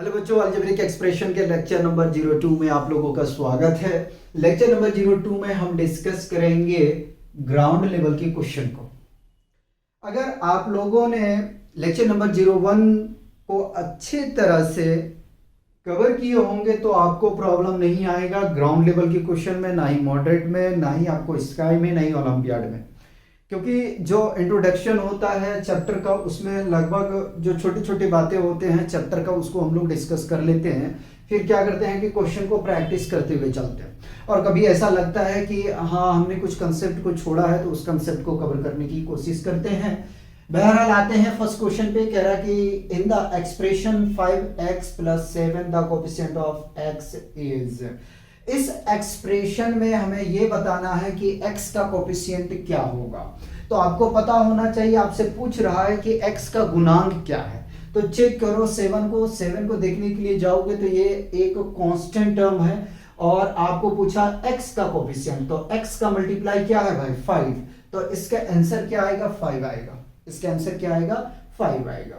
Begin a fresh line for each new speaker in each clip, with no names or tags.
Hello बच्चों, algebraic expression के lecture number 02 में आप लोगों का स्वागत है। लेक्चर नंबर 02 में हम डिस्कस करेंगे ग्राउंड लेवल के क्वेश्चन को। अगर आप लोगों ने लेक्चर नंबर 01 को अच्छे तरह से कवर किए होंगे तो आपको प्रॉब्लम नहीं आएगा ग्राउंड लेवल के क्वेश्चन में, ना ही मॉडरेट में, ना ही आपको स्काई में, ना ही ओलंपियाड में। क्योंकि जो इंट्रोडक्शन होता है चैप्टर का उसमें लगभग जो छोटी छोटी बातें होते हैं चैप्टर का उसको हम लोग डिस्कस कर लेते हैं, फिर क्या करते हैं कि क्वेश्चन को प्रैक्टिस करते हुए चलते हैं। और कभी ऐसा लगता है कि हाँ हमने कुछ कंसेप्ट को छोड़ा है तो उस कंसेप्ट को कवर करने की कोशिश करते हैं। बहरहाल आते हैं फर्स्ट क्वेश्चन पे। कह रहा है कि in the expression 5x + 7 the coefficient of x is. इस एक्सप्रेशन में हमें यह बताना है कि x का कोएफिशिएंट क्या होगा। तो आपको पता होना चाहिए, आपसे पूछ रहा है कि x का गुणांक क्या है। तो चेक करो 7 को देखने के लिए जाओगे तो ये एक कांस्टेंट टर्म है और आपको पूछा x का कोएफिशिएंट, तो x का मल्टीप्लाई क्या है भाई 5, तो इसका आंसर क्या आएगा 5 आएगा। इसका आंसर क्या आएगा 5 आएगा।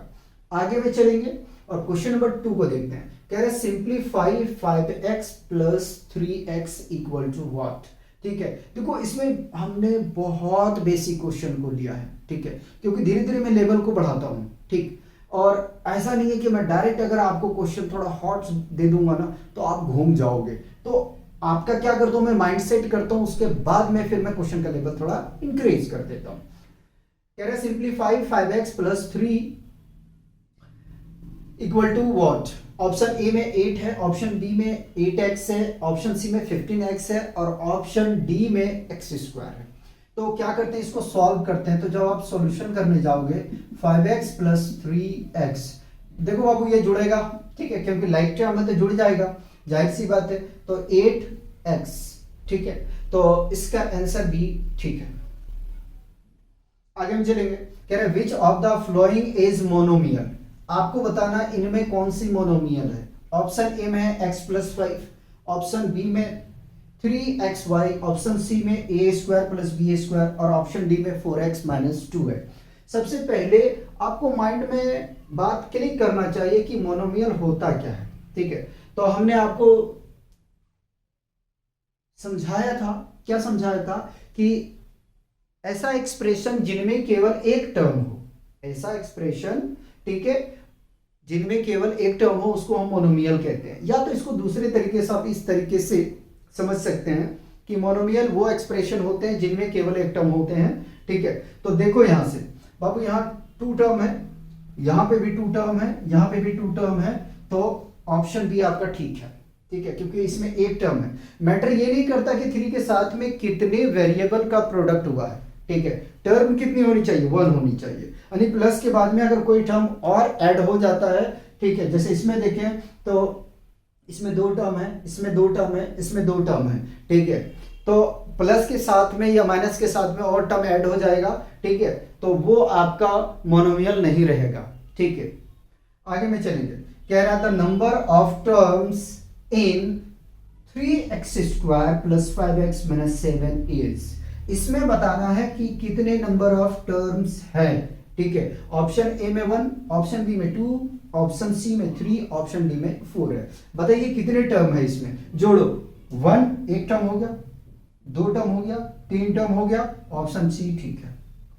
आगे में चलेंगे और क्वेश्चन नंबर 2 को देखते हैं। कह रहे सिंप्लीफाई 5x + 3x = व्हाट। ठीक है, देखो इसमें हमने बहुत बेसिक क्वेश्चन को लिया है, ठीक है, क्योंकि धीरे धीरे मैं लेवल को बढ़ाता हूं, ठीक। और ऐसा नहीं है कि मैं डायरेक्ट अगर आपको क्वेश्चन थोड़ा हॉट दे दूंगा ना तो आप घूम जाओगे। तो आपका क्या करता हूं मैं माइंड सेट करता हूं, उसके बाद में फिर मैं क्वेश्चन का लेवल थोड़ा इंक्रीज कर देता हूं। कह रहे simplify 5x + 3 = what. Option A में 8 है, ऑप्शन बी में 8x है, ऑप्शन सी में 15x है और ऑप्शन डी में x² है। तो क्या करते हैं, इसको सॉल्व करते हैं। तो जब आप सॉल्यूशन करने जाओगे 5x + 3x, देखो बाबू ये जुड़ेगा, ठीक है, क्योंकि लाइक टर्म है तो जुड़ जाएगा, जाहिर सी बात है। तो 8x, ठीक है, तो इसका आंसर बी ठीक है। आगे हम चलेंगे। कह रहे which of the following is monomial. आपको बताना इनमें कौन सी मोनोमियल है। ऑप्शन ए में है x + 5, ऑप्शन बी में 3xy, ऑप्शन सी में a² + b² और ऑप्शन डी में 4x - 2 है। सबसे पहले आपको माइंड में बात क्लिक करना चाहिए कि मोनोमियल होता क्या है, ठीक है। तो हमने आपको समझाया था, क्या समझाया था कि ऐसा एक्सप्रेशन जिनमें केवल एक टर्म हो, ऐसा एक्सप्रेशन, ठीक है, जिनमें केवल एक टर्म हो उसको हम मोनोमियल कहते हैं। या तो इसको दूसरे तरीके से आप इस तरीके से समझ सकते हैं कि मोनोमियल वो एक्सप्रेशन होते हैं जिनमें केवल एक टर्म होते हैं, ठीक है। तो देखो यहां से बाबू, यहां 2 टर्म है, यहां पे भी 2 टर्म है, यहां पे भी 2 टर्म है, तो ऑप्शन बी आपका ठीक है, ठीक है, क्योंकि इसमें एक टर्म है। मैटर ये नहीं करता कि 3 के साथ में कितने वेरिएबल का प्रोडक्ट हुआ है, ठीक है, टर्म कितनी होनी चाहिए 1 होनी चाहिए। यानी प्लस के बाद में अगर कोई टर्म और ऐड हो जाता है, ठीक है, जैसे इसमें देखें तो इसमें 2 टर्म है, इसमें 2 टर्म है, इसमें 2 टर्म है, ठीक है, तो प्लस के साथ में या माइनस के साथ में और टर्म ऐड हो जाएगा, ठीक है, तो वो आपका मोनोमियल नहीं रहेगा, ठीक है। आगे में चलेंगे। कह रहा था number of terms in 3x² + 5x - 7 is. इसमें बताना है कि कितने नंबर ऑफ टर्म्स है, ठीक है। ऑप्शन ए में 1, ऑप्शन बी में 2, ऑप्शन सी में 3, ऑप्शन डी में 4 है। बताइए कितने टर्म है इसमें, जोड़ो। 1 एक टर्म हो गया, 2 टर्म हो गया, 3 टर्म हो गया, ऑप्शन सी ठीक है,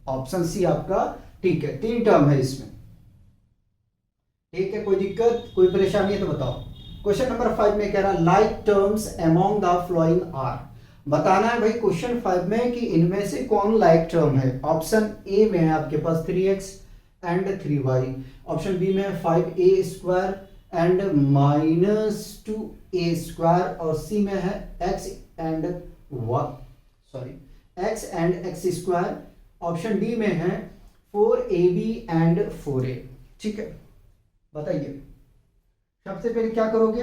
ऑप्शन सी आपका ठीक है, 3 टर्म है इसमें, ठीक है। कोई दिक्कत कोई परेशानी है तो बताओ। क्वेश्चन नंबर 5 में कह रहा like terms among the following are. बताना है भाई क्वेश्चन 5 में कि इनमें से कौन लाइक टर्म है। ऑप्शन ए में है आपके पास 3x and 3y, option B में 5a² एंड -2a², और सी में है x and x², option D में है 4ab एंड 4a, ठीक है। बताइए सबसे पहले क्या करोगे,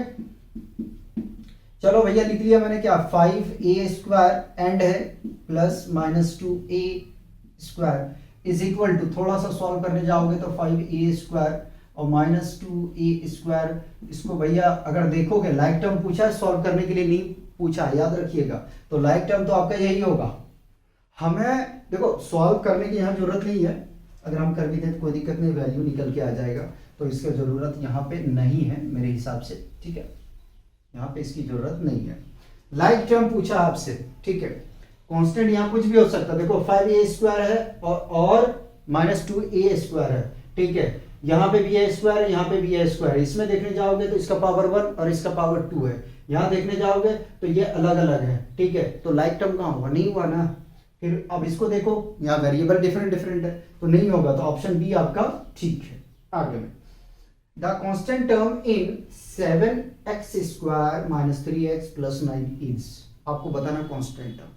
चलो भैया लिख लिया मैंने, क्या 5a² एंड है +-2a² इज इक्वल टू, थोड़ा सा सॉल्व करने जाओगे तो 5a² और -2a²। इसको भैया अगर देखोगे लाइक टर्म पूछा है, सॉल्व करने के लिए नहीं पूछा है, याद रखिएगा। तो लाइक टर्म तो आपका यही होगा। हमें देखो सॉल्व करने की यहाँ जरूरत नहीं है, अगर हम कर भी दें तो कोई दिक्कत नहीं, वैल्यू निकल के आ जाएगा। तो इसका ज़रूरत यहाँ पे नहीं है मेरे हिसाब से, ठीक है, यहाँ पे इसकी ज़रूरत नहीं है। लाइक टर्म पूछा आपसे, ठीक है, कांस्टेंट यहाँ कुछ भी हो सकता है, देखो 5a² है और -2a² है, ठीक है, यहाँ पे भी a² है, यहाँ पे भी a², इसमें देखने जाओगे तो इसका पावर 1 और इसका पावर 2 है, यहाँ देखने जाओगे तो ये अलग अलग है, ठीक है, तो लाइक टर्म कहाँ हुआ, नहीं हुआ ना। फिर अब इसको देखो, यहाँ वेरिएबल डिफरेंट डिफरेंट है तो नहीं होगा, तो ऑप्शन बी आपका ठीक है। आगे में the constant term in 7x² - 3x + 9 is, आपको बताना कांस्टेंट टर्म।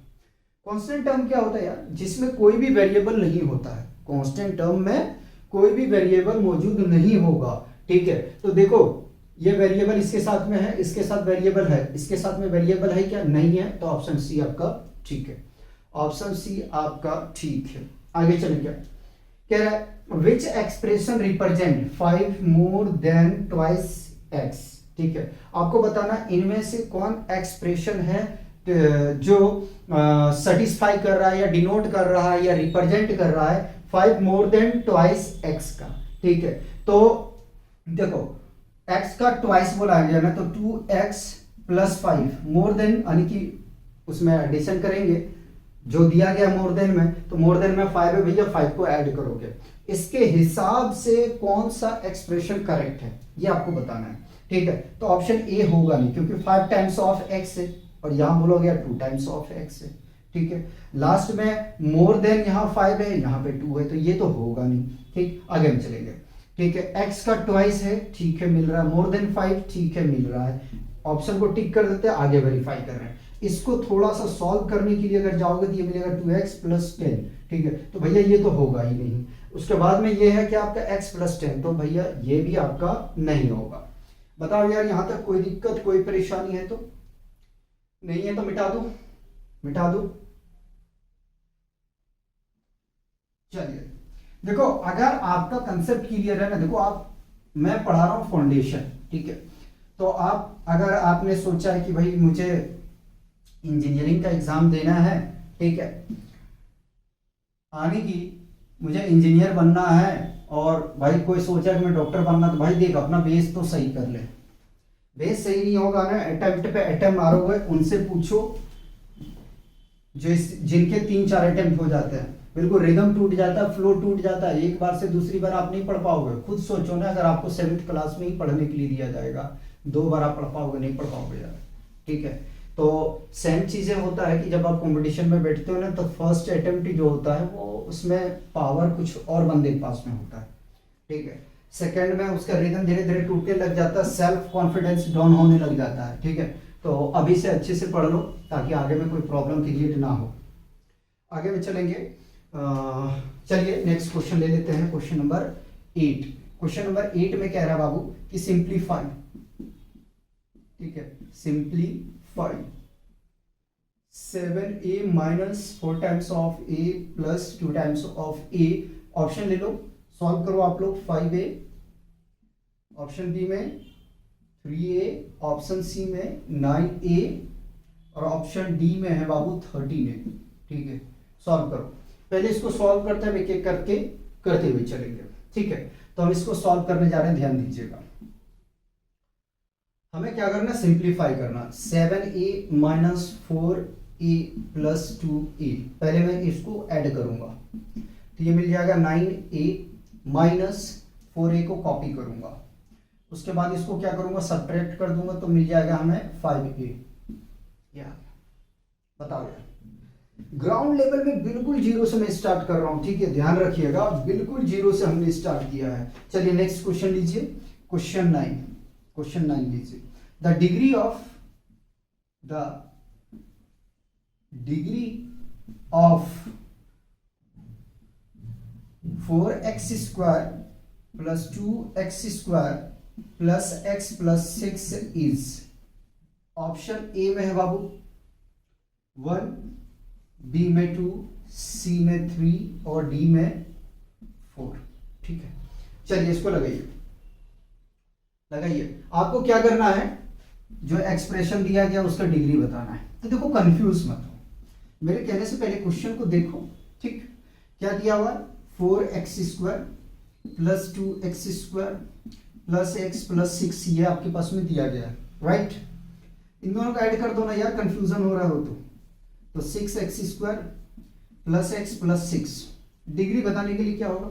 कांस्टेंट टर्म क्या होता है यार, जिसमें कोई भी वेरिएबल नहीं होता है, कांस्टेंट टर्म में कोई भी वेरिएबल मौजूद नहीं होगा, ठीक है। तो देखो ये वेरिएबल इसके साथ में है, इसके साथ वेरिएबल है, इसके साथ में वेरिएबल है क्या, नहीं है, तो ऑप्शन सी आपका ठीक है, ऑप्शन सी आपका ठीक है। आगे चले, क्या कह रहा है, which expression represent 5 more than twice x, ठीक है, आपको बताना इनमें से कौन एक्सप्रेशन है जो सेटिस्फाई कर रहा है या डिनोट कर रहा है या रिप्रेजेंट कर रहा है 5 मोर देन ट्वाइस x का, ठीक है। तो देखो x का ट्वाइस बोला गया ना, तो 2x + 5 मोर देन, यानी कि उसमें एडिशन करेंगे जो दिया गया मोर देन में, तो मोर देन में 5 है भैया, 5 को ऐड करोगे, इसके हिसाब से कौन सा एक्सप्रेशन करेक्ट है ये आपको बताना है, ठीक है। तो ऑप्शन ए होगा नहीं, क्योंकि 5 टाइम्स ऑफ x है और यहां बोलोगे 2 टाइम्स ऑफ x है, ठीक है। लास्ट में मोर देन यहाँ 5 है, यहाँ पे 2 है, तो ये तो होगा नहीं, ठीक। आगे हम चलेंगे, ठीक है, x का ट्वाइस है, ठीक है, मिल रहा है, मोर देन 5, ठीक है, मिल रहा है, ऑप्शन को टिक कर देते हैं, आगे वेरीफाई कर रहे हैं। इसको थोड़ा सा सॉल्व करने के लिए अगर जाओगे तो ये मिलेगा 2x + 10, ठीक है, तो भैया ये तो होगा ही नहीं। उसके बाद में ये है कि आपका x + 10, तो भैया ये भी आपका नहीं होगा। बताओ यार, यहां तक कोई दिक्कत, कोई परेशानी है तो नहीं है, तो मिटा दो, मिटा दो। चलिए देखो, अगर आपका कंसेप्ट क्लियर है ना, देखो आप, मैं पढ़ा रहा हूं फाउंडेशन, ठीक है, तो आप अगर आपने सोचा है कि भाई मुझे इंजीनियरिंग का एग्जाम देना है, ठीक है, आने की मुझे इंजीनियर बनना है, और भाई कोई सोचा कि मैं डॉक्टर बनना, तो भाई देख अपना बेस तो सही कर ले। बेस सही नहीं होगा ना, अटेम्प्ट पे अटेम्प्ट मारोगे, उनसे पूछो जो जिनके 3-4 अटेम्प्ट हो जाते हैं, बिल्कुल रिदम टूट जाता है, फ्लो टूट जाता है, एक बार से दूसरी बार आप नहीं पढ़ पाओगे। खुद सोचो ना, अगर आपको 7th क्लास में ही पढ़ने के लिए दिया जाएगा, 2 बार आप पढ़ पाओगे, नहीं पढ़ पाओगे यार, ठीक है। तो सेम चीजें होता है कि जब आप कंपटीशन में बैठते हो ना, तो फर्स्ट अटेम्प्ट जो होता है वो उसमें पावर कुछ और बंदे के पास में होता है, ठीक है। सेकंड में उसका रिदम धीरे धीरे टूटने लग जाता है, सेल्फ कॉन्फिडेंस डाउन होने लग जाता है, ठीक है। तो अभी से अच्छे से पढ़ लो ताकि आगे में कोई प्रॉब्लम क्रिएट ना हो। आगे में चलेंगे, चलिए नेक्स्ट क्वेश्चन ले लेते हैं, क्वेश्चन नंबर 8। क्वेश्चन नंबर 8 में कह रहा है बाबू कि सिंप्लीफाई, ठीक है, simplify 7a - 4 times of a + 2 times of a। Option ले लो, सॉल्व करो आप लोग। 5a, ऑप्शन बी में 3a, ऑप्शन सी में 9a और ऑप्शन डी में है बाबू 13a, ठीक है। सॉल्व करो, पहले इसको सॉल्व करते हैं, एक एक करके करते हुए चलेंगे, ठीक है। तो हम इसको सॉल्व करने जा रहे हैं, ध्यान दीजिएगा। हमें क्या करना, सिंप्लीफाई करना। 7a - 4a + 2a, पहले मैं इसको ऐड करूंगा, तो ये मिल जाएगा 9a - 4a को कॉपी करूंगा, उसके बाद इसको क्या करूंगा, सब्ट्रैक्ट कर दूंगा, तो मिल जाएगा हमें 5a। यार बताओ यार, ग्राउंड लेवल में बिल्कुल जीरो से मैं स्टार्ट कर रहा हूं, ठीक है, ध्यान रखिएगा, बिल्कुल जीरो से हमने स्टार्ट किया है। चलिए नेक्स्ट क्वेश्चन लीजिए, क्वेश्चन 9। क्वेश्चन 9 लीजिए, the degree of 4x² + 2x² + x + 6 is. Option A में है बाबू 1, बी में 2, सी में 3 और डी में 4, ठीक है। चलिए इसको लगाइए, लगाइए। आपको क्या करना है, जो एक्सप्रेशन दिया गया उसका डिग्री बताना है। तो देखो कंफ्यूज मत हो, मेरे कहने से पहले क्वेश्चन को देखो, ठीक। क्या दिया हुआ, 4x² plus 2x² plus x plus 6 ये आपके पास में दिया गया है, राइट। इन दोनों को ऐड कर दो ना यार, कंफ्यूजन हो रहा हो तो 6x² plus x plus 6 degree बताने के लिए क्या होगा,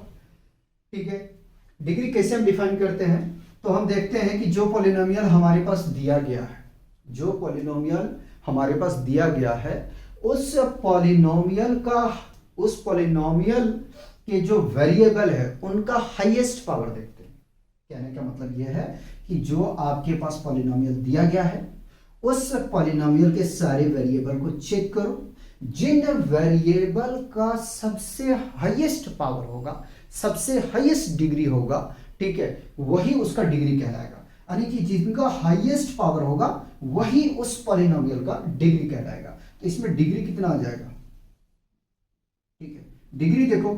ठीक है। डिग्री कैसे हम डिफाइन करते हैं, तो हम देखते हैं कि जो पॉलिनोमियल हमारे पास दिया गया है, जो पॉलिनोमियल हमारे पास दिया गया है उस पॉलिनोमियल के जो वेरिएबल है उनका हाईएस्ट पावर देखते हैं। कहने का मतलब यह है कि जो आपके पास पॉलिनोमियल दिया गया है उस पॉलिनोमियल के सारे वेरिएबल को चेक करो, जिन वेरिएबल का सबसे हाईएस्ट पावर होगा, सबसे हाईएस्ट डिग्री होगा, ठीक है, वही उसका डिग्री कहलाएगा। यानी कि जिनका हाईएस्ट पावर होगा वही उस पॉलिनोमियल का डिग्री कहलाएगा। तो इसमें डिग्री कितना आ जाएगा, ठीक है। डिग्री देखो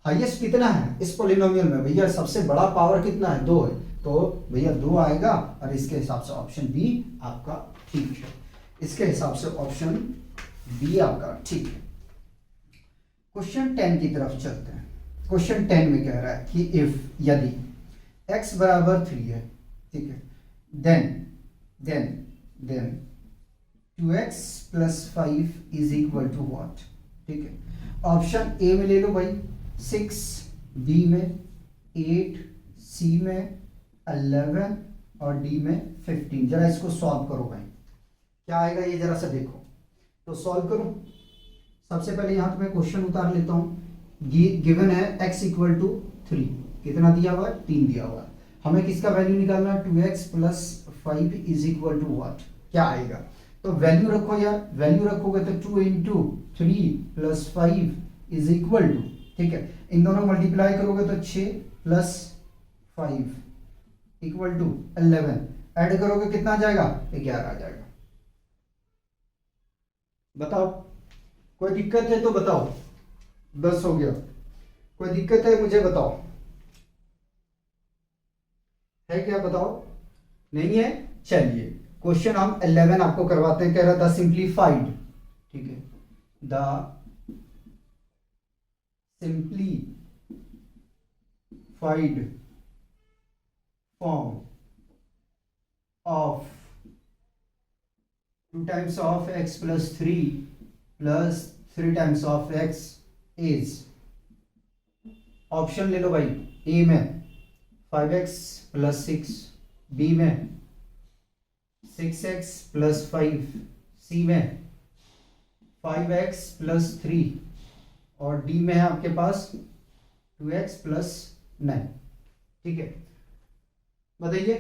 हाईएस्ट कितना है इस पॉलिनोमियल में, भैया सबसे बड़ा पावर कितना है, 2 है, तो भैया 2 आएगा और इसके हिसाब से ऑप्शन बी आपका ठीक है। इसके हिसाब से ऑप्शन बी आपका ठीक है। क्वेश्चन 10 की तरफ चलते हैं। क्वेश्चन 10 में कह रहा है कि इफ यदि x बराबर 3 है, ठीक है, then 2x plus 5 is equal to what, ठीक है। ऑप्शन ए में ले लो भाई 6, बी में 8, सी में 11 और डी में 15। जरा इसको सॉल्व करो भाई, क्या आएगा ये जरा सा देखो। तो सॉल्व करो। सबसे पहले यहां तो मैं क्वेश्चन उतार लेता हूं। गिवन है x इक्वल टू 3, कितना दिया हुआ है, 3 दिया हुआ है। हमें किसका वैल्यू निकालना है, 2x plus 5 is equal to what, क्या आएगा। तो वैल्यू रखो यार, वैल्यू रखोगे तो 2 into 3 plus 5 is equal to, ठीक है, इन दोनों मल्टीप्लाई करोगे तो 6 प्लस 5 इक्वल टू 11, ऐड करोगे कितना आ जाएगा, 11 आ जाएगा। बताओ, कोई दिक्कत है तो बताओ। 10 हो गया, कोई दिक्कत है मुझे बताओ, है क्या, बताओ। नहीं है, चलिए क्वेश्चन हम 11 आपको करवाते हैं। कह रहा था सिंप्लीफाइड, ठीक है, the simplified form of 2 times of x plus 3 plus 3 times of x is, option ले लो भाई। ए में 5x प्लस 6, बी में 6x प्लस 5, सी में 5x प्लस 3 और डी में है आपके पास 2x प्लस 9, ठीक है। बताइए,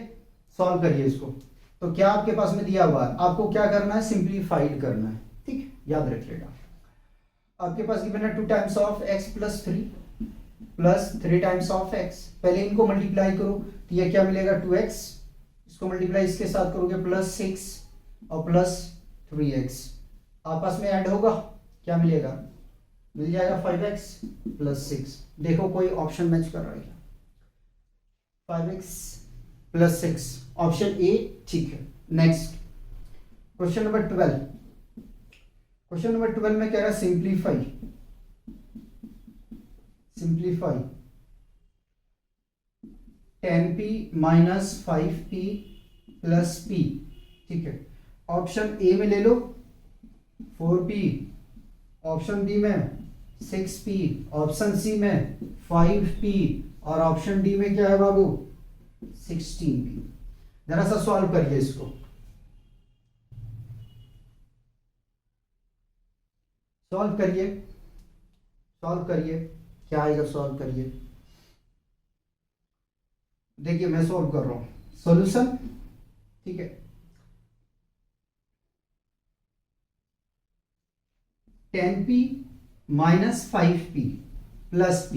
सॉल्व करिए इसको। तो क्या आपके पास में दिया हुआ है, आपको क्या करना है, सिंप्लीफाइड करना है, ठीक है, याद रखिएगा। आपके पास गिवन है 2 times of x plus 3 plus 3 times of x। पहले इनको मल्टीप्लाई करो तो ये क्या मिलेगा, 2x, इसको मल्टीप्लाई इसके साथ करोगे प्लस 6 और प्लस 3x, आपस में ऐड होगा, क्या मिलेगा, मिल जाएगा 5x प्लस 6। देखो कोई ऑप्शन मैच कर रहा है क्या, 5x प्लस 6, ऑप्शन ए ठीक है। Next question number 12। Question number 12 में कह रहा है simplify 10p minus 5p plus p, ठीक है। ऑप्शन ए में ले लो 4p, ऑप्शन बी में 6p, ऑप्शन सी में 5p और ऑप्शन डी में क्या है बाबू, 16p। जरा सा सॉल्व करिए इसको। सॉल्व करिए, सॉल्व करिए, क्या आएगा, सॉल्व करिए। देखिए मैं सॉल्व कर रहा हूं, सॉल्यूशन, ठीक है। 10p minus 5p plus p।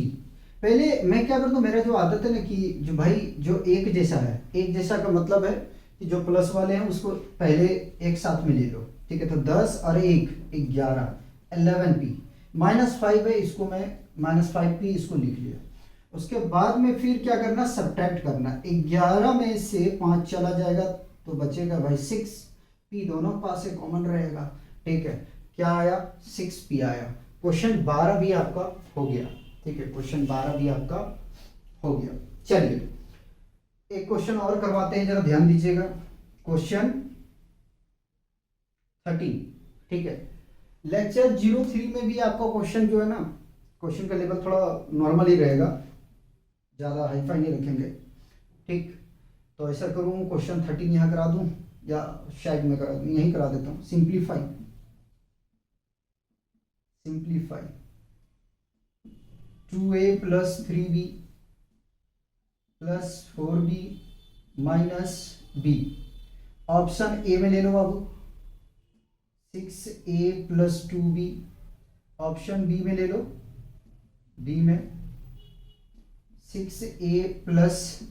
पहले मैं क्या करता हूँ, मेरा जो आदत है ना कि जो भाई जो एक जैसा है, एक जैसा का मतलब है कि जो प्लस वाले हैं उसको पहले एक साथ में ले लो, ठीक है। तो 10 और 1 11, 11p माइनस 5 है, इसको मैं माइनस 5p इसको लिख लिया। उसके बाद में फिर क्या करना, सब्ट्रैक्ट करना। 11 में से 5 चला जाएगा तो बचेगा भाई 6p, दोनों पास से कॉमन रहेगा, ठीक है। क्या आया, 6p आया। क्वेश्चन 12 भी आपका हो गया, ठीक है, क्वेश्चन 12 भी आपका हो गया। चलिए एक क्वेश्चन और करवाते हैं, जरा ध्यान दीजिएगा। क्वेश्चन 13, ठीक है। लेक्चर 03 में भी आपका क्वेश्चन जो है ना, क्वेश्चन का लेवल थोड़ा नॉर्मल ही रहेगा, ज़्यादा हाईफाई नहीं रखेंगे, ठीक। तो ऐसा करूँ क्वेश्चन 13 यहाँ करा दूँ या शायद मैं करा दूँ, यहीं करा देता हूँ। Simplify 2a + 3b + 4b - b। Option A में ले लो बाबू 6a + 2b। ऑप्शन बी में ले लो, बी में 6a +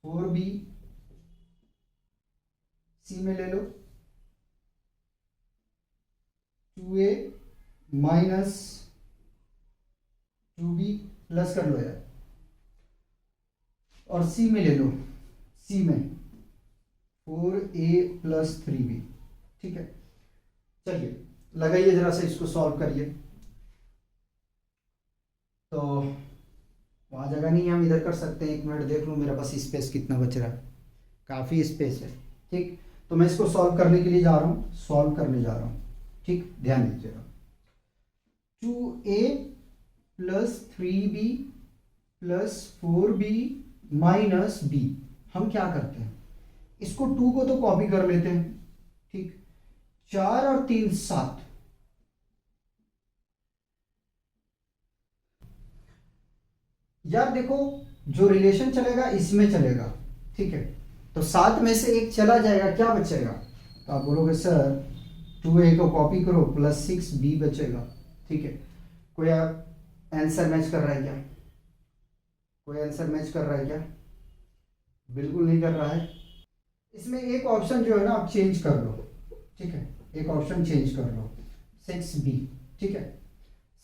4b। सी में ले लो 2a - 2b प्लस कर लो यार। और सी में ले लो, सी में 4a + 3b, ठीक है। चलिए लगाइए जरा से, इसको सॉल्व करिए। तो वहाँ जगह नहीं है, हम इधर कर सकते हैं। 1 मिनट देख लो मेरे पास स्पेस कितना बच रहा है, काफ़ी स्पेस है, ठीक। तो मैं इसको सॉल्व करने के लिए जा रहा हूँ, सॉल्व करने जा रहा हूँ, ठीक। ध्यान दीजिएगा। 2a + 3b + 4b - b। हम क्या करते हैं, इसको 2 को तो कॉपी कर लेते हैं, ठीक। 4 और 3 7। यार देखो जो रिलेशन चलेगा इसमें चलेगा, ठीक है। तो 7 में से 1 चला जाएगा, क्या बचेगा? तो आप बोलोगे सर 2a को कॉपी करो + 6b बचेगा, ठीक है। कोई आंसर मैच कर रहा है क्या? कोई आंसर मैच कर रहा है क्या? बिल्कुल नहीं कर रहा है। इसमें एक ऑप्शन जो है ना आप चेंज कर लो, ठीक है। एक ऑप्शन चेंज कर लो 6b, ठीक है।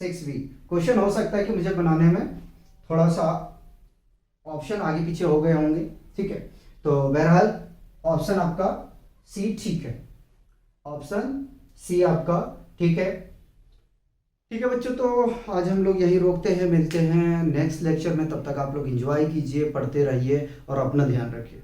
6b क्वेश्चन हो सकता है कि मुझे बनाने में थोड़ा सा ऑप्शन आगे पीछे हो गए होंगे, ठीक है। तो बहरहाल ऑप्शन आपका सी ठीक है, ऑप्शन सी आपका ठीक है, ठीक है बच्चों। तो आज हम लोग यहीं रोकते हैं, मिलते हैं नेक्स्ट लेक्चर में। तब तक आप लोग एंजॉय कीजिए, पढ़ते रहिए और अपना ध्यान रखिए।